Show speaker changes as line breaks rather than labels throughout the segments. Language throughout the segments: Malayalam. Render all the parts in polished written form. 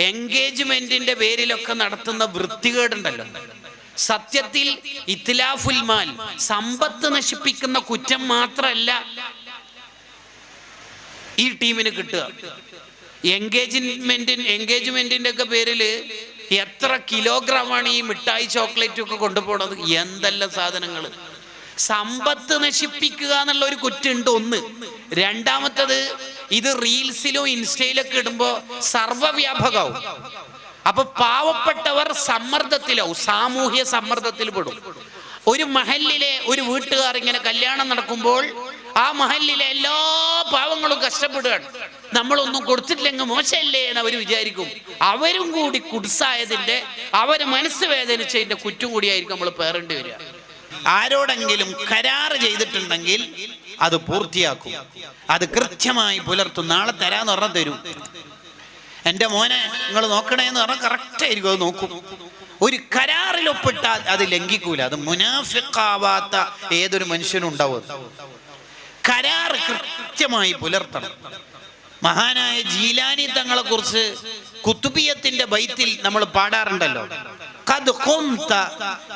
എൻഗേജ്മെന്റിന്റെ പേരിലൊക്കെ നടത്തുന്ന വൃത്തികേടുണ്ടല്ലോ, സത്യത്തിൽ ഇത്ലാഫുൽ മാൽ, സമ്പത്ത് നശിപ്പിക്കുന്ന കുറ്റം മാത്രമല്ല ഈ ടീമിന് കിട്ടുക. എൻഗേജ്മെന്റിന്റെ ഒക്കെ പേരില് എത്ര കിലോഗ്രാമാണ് ഈ മിഠായി ചോക്ലേറ്റും ഒക്കെ കൊണ്ടുപോകുന്നത്, എന്തെല്ലാം സാധനങ്ങൾ. സമ്പത്ത് നശിപ്പിക്കുക എന്നുള്ള ഒരു കുറ്റുണ്ട് ഒന്ന്. രണ്ടാമത്തത്, ഇത് റീൽസിലും ഇൻസ്റ്റയിലൊക്കെ ഇടുമ്പോ സർവ്വവ്യാപകവും. അപ്പൊ പാവപ്പെട്ടവർ സമ്മർദ്ദത്തിലാവും, സാമൂഹ്യ സമ്മർദ്ദത്തിൽ പെടും. ഒരു മഹല്ലിലെ ഒരു വീട്ടുകാർ ഇങ്ങനെ കല്യാണം നടക്കുമ്പോൾ ആ മഹല്ലിലെ എല്ലാ പാവങ്ങളും കഷ്ടപ്പെടുകയാണ്. നമ്മളൊന്നും കൊടുത്തിട്ടില്ലെങ്കിൽ മോശമല്ലേ എന്ന് അവർ വിചാരിക്കും. അവരും കൂടി കുടുസായതിന്റെ, അവര് മനസ്സ് വേദനിച്ചതിന്റെ കുറ്റം കൂടിയായിരിക്കും നമ്മൾ പേറേണ്ടി വരിക. ആരോടെങ്കിലും കരാറ് ചെയ്തിട്ടുണ്ടെങ്കിൽ അത് പൂർത്തിയാക്കും, അത് കൃത്യമായി പുലർത്തും. നാളെ തരാന്ന് പറഞ്ഞാൽ തരും. എൻ്റെ മോനെ നിങ്ങൾ നോക്കണേന്ന് പറഞ്ഞാൽ കറക്റ്റ് ആയിരിക്കും, അത് നോക്കും. ഒരു കരാറിൽ ഒപ്പിട്ടാൽ അത് ലംഘിക്കൂല. അത് മുനാഫിഖാവാത്ത ഏതൊരു മനുഷ്യനും ഉണ്ടാവും. കരാർ കൃത്യമായി പുലർത്തണം. മഹാനായ ജീലാനി തങ്ങളെ കുറിച്ച് കുത്തുബിയത്തിന്റെ ബൈത്തിൽ നമ്മൾ പാടാറുണ്ടല്ലോ, ഖദ് ഖുംത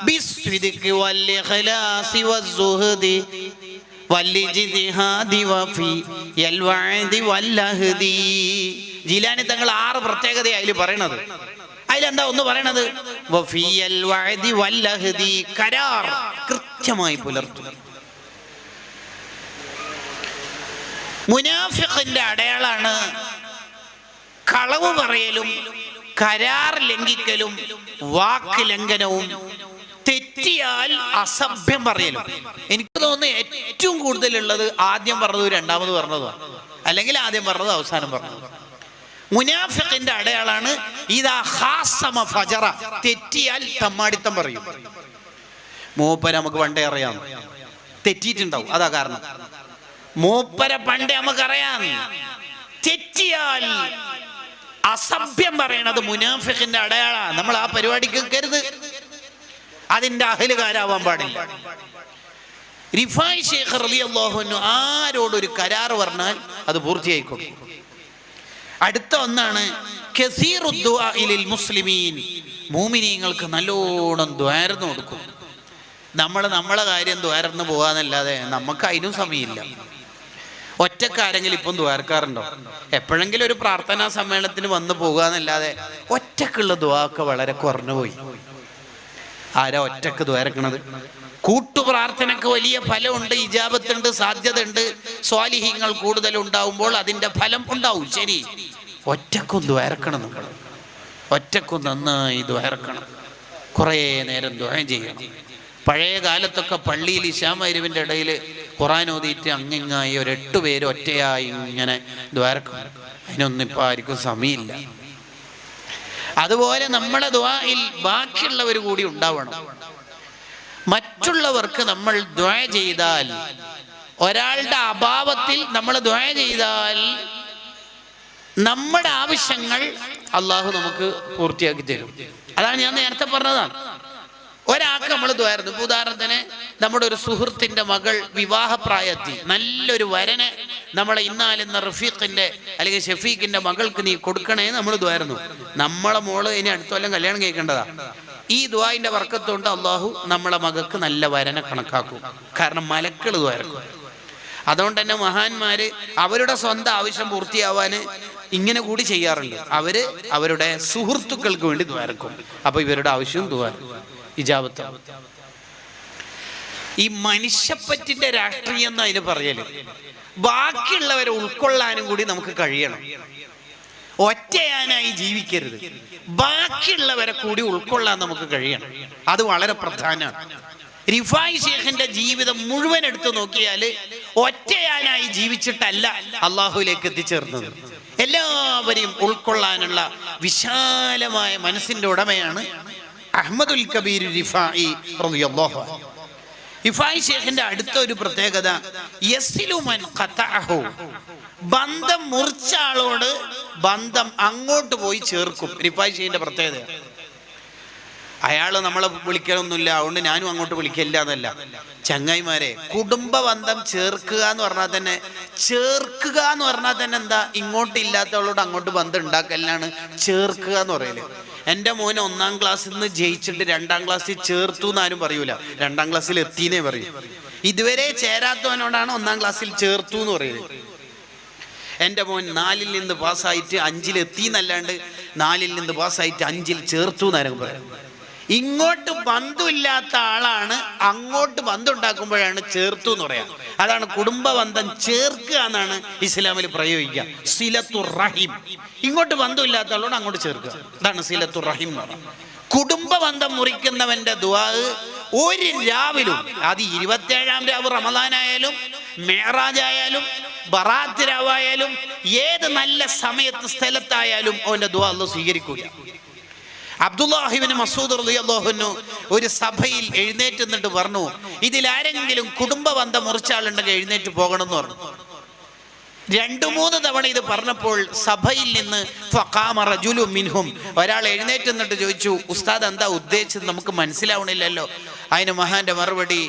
ബിസ്വിദ്ഖി വൽ ഇഖ്ലാസി വസ്സുഹദി വൽഇജ്തിഹാദി വഫി യൽവഅദി വല്ലഹദി. ജീലാനി തങ്ങൾ 6 പ്രത്യേകതയാണ് അതിൽ പറയണത്. അതിലെന്താ ഒന്ന് പറയണത്? വഫിയൽ വഅദി വല്ലഹദി, കരാർ കൃത്യമായി പുലർത്തുക. മുനാഫിഖിന്റെ അടയാളാണ് കളവ് പറയലും കരാർ ലംഘിക്കലും വാക്ക് ലംഘനവും തെറ്റിയാൽ അസഭ്യം പറയലും. എനിക്ക് തോന്നുന്നു ഏറ്റവും കൂടുതലുള്ളത് ആദ്യം പറഞ്ഞത് രണ്ടാമത് പറഞ്ഞതാണ്, അല്ലെങ്കിൽ ആദ്യം പറഞ്ഞത് അവസാനം പറഞ്ഞത്. മുനാഫിഖിന്റെ അടയാളാണ് ഇദാ ഖാസമ ഫജറ, തെറ്റിയാൽ തമ്മാടിത്തം പറയും. മൂപ്പര നമുക്ക് പണ്ടേ അറിയാം തെറ്റിയിട്ടുണ്ടാവും, അതാ കാരണം. മൂപ്പര പണ്ടേ നമുക്കറിയാം തെറ്റിയാൽ അസഭ്യം പറയണത് മുനാഫിഖിന്റെ അടയാളാണ്. നമ്മൾ ആ പരിപാടിക്ക് കരുത്, അതിന്റെ അഹലുകാരാവാൻ പാടില്ല. റിഫായി ശൈഖ് റളിയല്ലാഹു അൻഹു ആരോടൊരു കരാർ പറഞ്ഞാൽ അത് പൂർത്തിയായിക്കൊടുക്കും. അടുത്ത ഒന്നാണ് കസീറു ദുആഇ ലിൽ മുസ്ലിമീൻ, മുഅ്മിനീങ്ങൾക്ക് നല്ലോണം ദ്വാരന്ന് കൊടുക്കും. നമ്മളെ കാര്യം ദ്വാരന്ന് പോകാന്നല്ലാതെ നമുക്ക് അതിനും സമയമില്ല. ഒറ്റക്കാരെങ്കിലും ഇപ്പം ദ്വാരക്കാറുണ്ടോ? എപ്പോഴെങ്കിലും ഒരു പ്രാർത്ഥനാ സമ്മേളനത്തിന് വന്ന് പോകുകയെന്നല്ലാതെ ഒറ്റക്കുള്ള ദ്വാക്ക് വളരെ കുറഞ്ഞുപോയി. ആരാ ഒറ്റക്ക് ദ്വാരക്കണത്? കൂട്ടുപ്രാർത്ഥനക്ക് വലിയ ഫലമുണ്ട്, ഇജാബത്തുണ്ട്, സാധ്യതയുണ്ട്. സ്വാലിഹീങ്ങൾ കൂടുതൽ ഉണ്ടാവുമ്പോൾ അതിൻ്റെ ഫലം ഉണ്ടാവും. ശരി, ഒറ്റക്കും ദ്വാരക്കണം. നമ്മൾ ഒറ്റക്കും നന്നായി ദ്വാരക്കണം, കുറേ നേരം ദ്വാ ചെയ്യണം. പഴയ കാലത്തൊക്കെ പള്ളിയിൽ ഇശാമരുവിൻ്റെ ഇടയിൽ ഖുർആൻ ഓതിയിട്ട് അങ്ങിങ്ങായി ഒരു 8 പേര് ഒറ്റയായി ഇങ്ങനെ ദ്വാരക്കും. അതിനൊന്നും ഇപ്പം ആർക്കും സമയമില്ല. അതുപോലെ നമ്മുടെ ദുആയിൽ ബാക്കിയുള്ളവർ കൂടി ഉണ്ടാവണം. മറ്റുള്ളവർക്ക് നമ്മൾ ദുആ ചെയ്താൽ, ഒരാളുടെ അഭാവത്തിൽ നമ്മൾ ദുആ ചെയ്താൽ നമ്മുടെ ആവശ്യങ്ങൾ അള്ളാഹു നമുക്ക് പൂർത്തിയാക്കി തരും. അതാണ് ഞാൻ നേരത്തെ പറഞ്ഞതാണ്. ഒരാൾക്ക് നമ്മൾ ദ്വാരുന്നു. ഇപ്പൊ ഉദാഹരണത്തിന് നമ്മുടെ ഒരു സുഹൃത്തിന്റെ മകൾ വിവാഹപ്രായത്തിൽ നല്ലൊരു വരനെ നമ്മളെ ഇന്നാലെന്ന റഫീഖിന്റെ അല്ലെങ്കിൽ ഷഫീഖിന്റെ മകൾക്ക് നീ കൊടുക്കണേ നമ്മൾ ദ്വാരുന്നു. നമ്മളെ മോള് ഇനി അടുത്ത കൊല്ലം കല്യാണം കഴിക്കേണ്ടതാ. ഈ ദ്വായിന്റെ വർക്കത്തുകൊണ്ട് അള്ളാഹു നമ്മളെ മകൾക്ക് നല്ല വരനെ കണക്കാക്കും. കാരണം മലക്കൾ ദ്വാരക്കും. അതുകൊണ്ട് തന്നെ മഹാന്മാര് അവരുടെ സ്വന്തം ആവശ്യം പൂർത്തിയാവാന് ഇങ്ങനെ കൂടി ചെയ്യാറുണ്ട്. അവര് അവരുടെ സുഹൃത്തുക്കൾക്ക് വേണ്ടി ദ്വാരക്കും. അപ്പൊ ഇവരുടെ ആവശ്യവും ദ്വാരക്കും, ഇജാബത്ത്. ഈ മനുഷ്യപ്പറ്റിന്റെ രാഷ്ട്രീയം എന്ന് അതിന് പറയല്. ബാക്കിയുള്ളവരെ ഉൾക്കൊള്ളാനും കൂടി നമുക്ക് കഴിയണം. ഒറ്റയാനായി ജീവിക്കരുത്, ബാക്കിയുള്ളവരെ കൂടി ഉൾക്കൊള്ളാൻ നമുക്ക് കഴിയണം. അത് വളരെ പ്രധാനമാണ്. റിഫായി ശൈഖിന്റെ ജീവിതം മുഴുവൻ എടുത്തു നോക്കിയാൽ ഒറ്റയാനായി ജീവിച്ചിട്ടല്ല അള്ളാഹുവിലേക്ക് എത്തിച്ചേർന്നത്. എല്ലാവരെയും ഉൾക്കൊള്ളാനുള്ള വിശാലമായ മനസ്സിന്റെ ഉടമയാണ് അഹ്മദുൽ കബീർ റിഫായി റളിയല്ലാഹു അൻഹു. റിഫായി ശൈഖിന്റെ അടുത്ത ഒരു പ്രത്യേകത യസിലു മൻ ഖതഅഹു, ബന്ധം മുറിച്ച ആളോട് ബന്ധം അങ്ങോട്ട് പോയി ചേർക്കും. റിഫായി ശൈഖിന്റെ പ്രത്യേകത അയാൾ നമ്മളെ വിളിക്കലൊന്നുമില്ല, അതുകൊണ്ട് ഞാനും അങ്ങോട്ട് വിളിക്കില്ല എന്നല്ല. ചങ്ങായിമാരെ, കുടുംബ ബന്ധം ചേർക്കുക എന്ന് പറഞ്ഞാൽ തന്നെ എന്താ, ഇങ്ങോട്ട് ഇല്ലാത്തവളോട് അങ്ങോട്ട് ബന്ധം ഉണ്ടാക്കലാണ് ചേർക്കുക എന്ന് പറയല്. എൻ്റെ മോനെ 1ാം ക്ലാസ്സിൽ നിന്ന് ജയിച്ചിട്ട് 2ാം ക്ലാസ്സിൽ ചേർത്തു എന്നാരും പറയൂല, 2ാം ക്ലാസ്സിൽ എത്തിന്നേ പറയും. ഇതുവരെ ചേരാത്തവനോടാണ് 1ാം ക്ലാസ്സിൽ ചേർത്തു എന്ന് പറയുന്നത്. എൻ്റെ മോൻ 4ൽ നിന്ന് പാസ്സായിട്ട് 5ൽ എത്തി എന്നല്ലാണ്ട് 4ൽ നിന്ന് പാസ്സായിട്ട് 5ൽ ചേർത്തു എന്നാരും പറയാം. ഇങ്ങോട്ട് ബന്ധമില്ലാത്ത ആളാണ് അങ്ങോട്ട് ബന്ധം ഉണ്ടാക്കുമ്പോഴാണ് ചേർത്തു എന്ന് പറയാം. അതാണ് കുടുംബ ബന്ധം ചേർക്കുക എന്നാണ് ഇസ്ലാമിൽ പ്രയോഗിക്കുക. സിലത്തുർ റഹിം, ഇങ്ങോട്ട് ബന്ധമില്ലാത്ത ആളോട് അങ്ങോട്ട് ചേർക്കുക, അതാണ് സിലത്തുർ റഹിം എന്ന് പറയുന്നത്. കുടുംബ ബന്ധം മുറിക്കുന്നവന്റെ ദുആ ഒരു രാവിലും, അത് 27ാം രാവ് റമദാനായാലും മെഹറാജ് ആയാലും ബറാത്ത് രാവായാലും ഏത് നല്ല സമയത്ത് സ്ഥലത്തായാലും അവന്റെ ദുആ അല്ലാഹു സ്വീകരിക്കൂല. അബ്ദുല്ലാഹി ഇബ്നു മസ്ഊദ് റളിയല്ലാഹു അൻഹു ഒരു സഭയിൽ എഴുന്നേറ്റ് നിന്നിട്ട് പറഞ്ഞു, ഇതിലാരെങ്കിലും കുടുംബ ബന്ധം മുറിച്ച ആളുണ്ടെങ്കിൽ എഴുന്നേറ്റ് പോകണം എന്ന് പറഞ്ഞു. 2-3 തവണ ഇത് പറഞ്ഞപ്പോൾ സഭയിൽ നിന്ന് ഫഖാമ റജുലു മിൻഹും, ഒരാൾ എഴുന്നേറ്റ് നിന്നിട്ട് ചോദിച്ചു, ഉസ്താദ് എന്താ ഉദ്ദേശിച്ചത്, നമുക്ക് മനസ്സിലാവണില്ലല്ലോ. അതിന് മഹാന്റെ മറുപടി,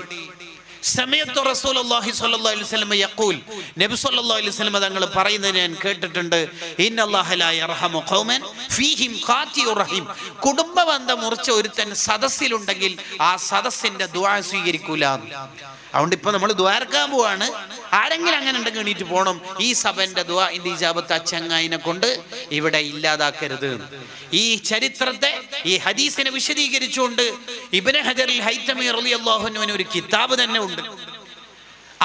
സമയത്ത് റസൂലുള്ളാഹി സ്വല്ലല്ലാഹു അലൈഹി വസല്ലം യഖൂൽ, നബി സ്വല്ലല്ലാഹു അലൈഹി വസല്ലം തങ്ങൾ പറയുന്നത് ഞാൻ കേട്ടിട്ടുണ്ട്, ഇന്നല്ലാഹ ലാ യർഹമു ഖൗമൻ ഫീഹിം ഖാതിഉർ റഹീം. കുടുംബ ബന്ധം മുറിച്ച ഒരുത്തൻ സദസ്സിലുണ്ടെങ്കിൽ ആ സദസ്സിന്റെ ദുആ സ്വീകരിക്കൂല. അതുകൊണ്ട് ഇപ്പൊ നമ്മൾ ദുആർക്കാൻ പോവാണ്, ആരെങ്കിലും അങ്ങനെ ഉണ്ടെങ്കിൽ എണീറ്റ് പോകണം. ഈ സഭന്റെ ദുആഇന്റെ ഇജാബത്ത് ആ ചങ്ങായിനെ കൊണ്ട് ഇവിടെ ഇല്ലാതാക്കരുത്. ഈ ചരിത്രത്തെ, ഈ ഹദീസിനെ വിശദീകരിച്ചുകൊണ്ട് ഇബ്നു ഹജറുൽ ഹൈതമി റളിയല്ലാഹു അൻഹു ഒരു കിതാബ് തന്നെ ഉണ്ട്.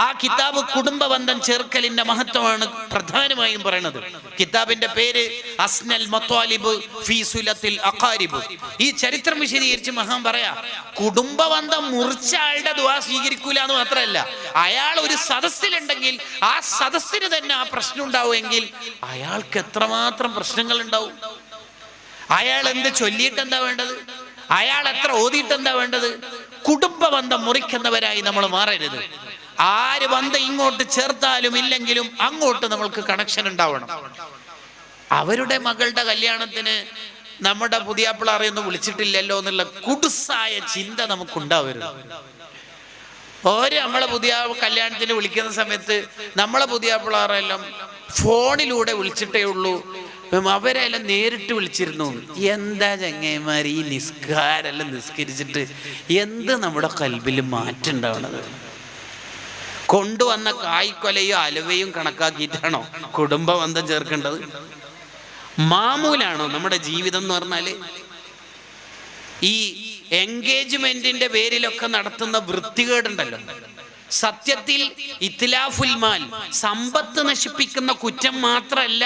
ആ കിതാബ് കുടുംബ ബന്ധം ചേർക്കലിന്റെ മഹത്വമാണ് പ്രധാനമായും പറയുന്നത്. കിതാബിന്റെ പേര് അസ്നൽ മത്വാലിബ് ഫീ സുലത്തിൽ അഖാരിബ്. ഈ ചരിത്രം വിശദീകരിച്ച് മഹാൻ പറയാ, കുടുംബ ബന്ധം മുറിച്ച ആളുടെ ദുആ സ്വീകരിക്കൂല എന്ന് മാത്രമല്ല, അയാൾ ഒരു സദസ്സിലുണ്ടെങ്കിൽ ആ സദസ്സിന് തന്നെ ആ പ്രശ്നം ഉണ്ടാവുമെങ്കിൽ അയാൾക്ക് എത്രമാത്രം പ്രശ്നങ്ങൾ ഉണ്ടാവും. അയാൾ എന്ത് ചൊല്ലിയിട്ട് എന്താ വേണ്ടത്, അയാൾ എത്ര ഓതിയിട്ട് എന്താ വേണ്ടത്. കുടുംബ ബന്ധം മുറിക്കുന്നവരായി നമ്മൾ മാറരുത്. ആര് ബന്ധം ഇങ്ങോട്ട് ചേർത്താലും ഇല്ലെങ്കിലും അങ്ങോട്ട് നമ്മൾക്ക് കണക്ഷൻ ഉണ്ടാവണം. അവരുടെ മകളുടെ കല്യാണത്തിന് നമ്മുടെ പുതിയാപ്പിള അറിയൊന്നും വിളിച്ചിട്ടില്ലല്ലോ എന്നുള്ള കുടുസായ ചിന്ത നമുക്കുണ്ടാവരുത്. നമ്മളെ പുതിയ കല്യാണത്തിന് വിളിക്കുന്ന സമയത്ത് നമ്മളെ പുതിയാപ്പിളാറെല്ലാം ഫോണിലൂടെ വിളിച്ചിട്ടേ ഉള്ളൂ, അവരെല്ലാം നേരിട്ട് വിളിച്ചിരുന്നു. എന്താ ചങ്ങന്മാർ ഈ നിസ്കാരെല്ലാം നിസ്കരിച്ചിട്ട് എന്ത് നമ്മുടെ കൽബിൽ മാറ്റം ഉണ്ടാവണത്. കൊണ്ടുവന്ന കായ്ക്കൊലയും അലുവയും കണക്കാക്കിയിട്ടാണോ കുടുംബ ബന്ധം ചേർക്കേണ്ടത്? മാമൂലാണോ നമ്മുടെ ജീവിതം എന്ന് പറഞ്ഞാല്? ഈ എൻഗേജ്മെന്റിന്റെ പേരിലൊക്കെ നടത്തുന്ന വൃത്തികേടുണ്ടല്ലോ, സത്യത്തിൽ ഇത്ലാഫുൽ മാൽ, സമ്പത്ത് നശിപ്പിക്കുന്ന കുറ്റം മാത്രമല്ല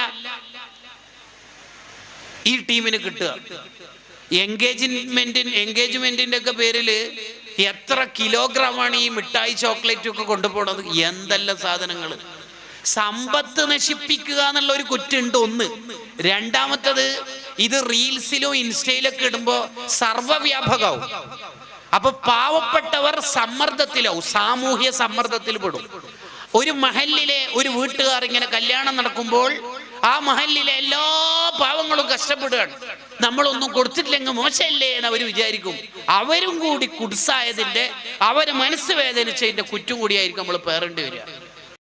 ഈ ടീമിന് കിട്ടുക. എൻഗേജ്മെന്റിന്റെ ഒക്കെ പേരില് എത്ര കിലോഗ്രാമാണ് ഈ മിഠായി ചോക്ലേറ്റും ഒക്കെ കൊണ്ടുപോകുന്നത്, എന്തെല്ലാം സാധനങ്ങൾ. സമ്പത്ത് നശിപ്പിക്കുക എന്നുള്ള ഒരു കുറ്റുണ്ട് ഒന്ന്. രണ്ടാമത്തത്, ഇത് റീൽസിലും ഇൻസ്റ്റയിലൊക്കെ ഇടുമ്പോ സർവ്വവ്യാപകമാവും. അപ്പൊ പാവപ്പെട്ടവർ സമ്മർദ്ദത്തിലാവും, സാമൂഹ്യ സമ്മർദ്ദത്തിൽ പെടും. ഒരു മഹല്ലിലെ ഒരു വീട്ടുകാർ ഇങ്ങനെ കല്യാണം നടക്കുമ്പോൾ ആ മഹല്ലിലെ എല്ലാ പാവങ്ങളും കഷ്ടപ്പെടുകയാണ്. നമ്മളൊന്നും കൊടുത്തിട്ടില്ലെങ്കിൽ മോശമല്ലേ എന്ന് അവർ വിചാരിക്കും. അവരും കൂടി കുടുസായതിന്റെ, അവര് മനസ്സ് വേദനിച്ചതിന്റെ കുറ്റം കൂടിയായിരിക്കും നമ്മൾ പേറേണ്ടി വരിക.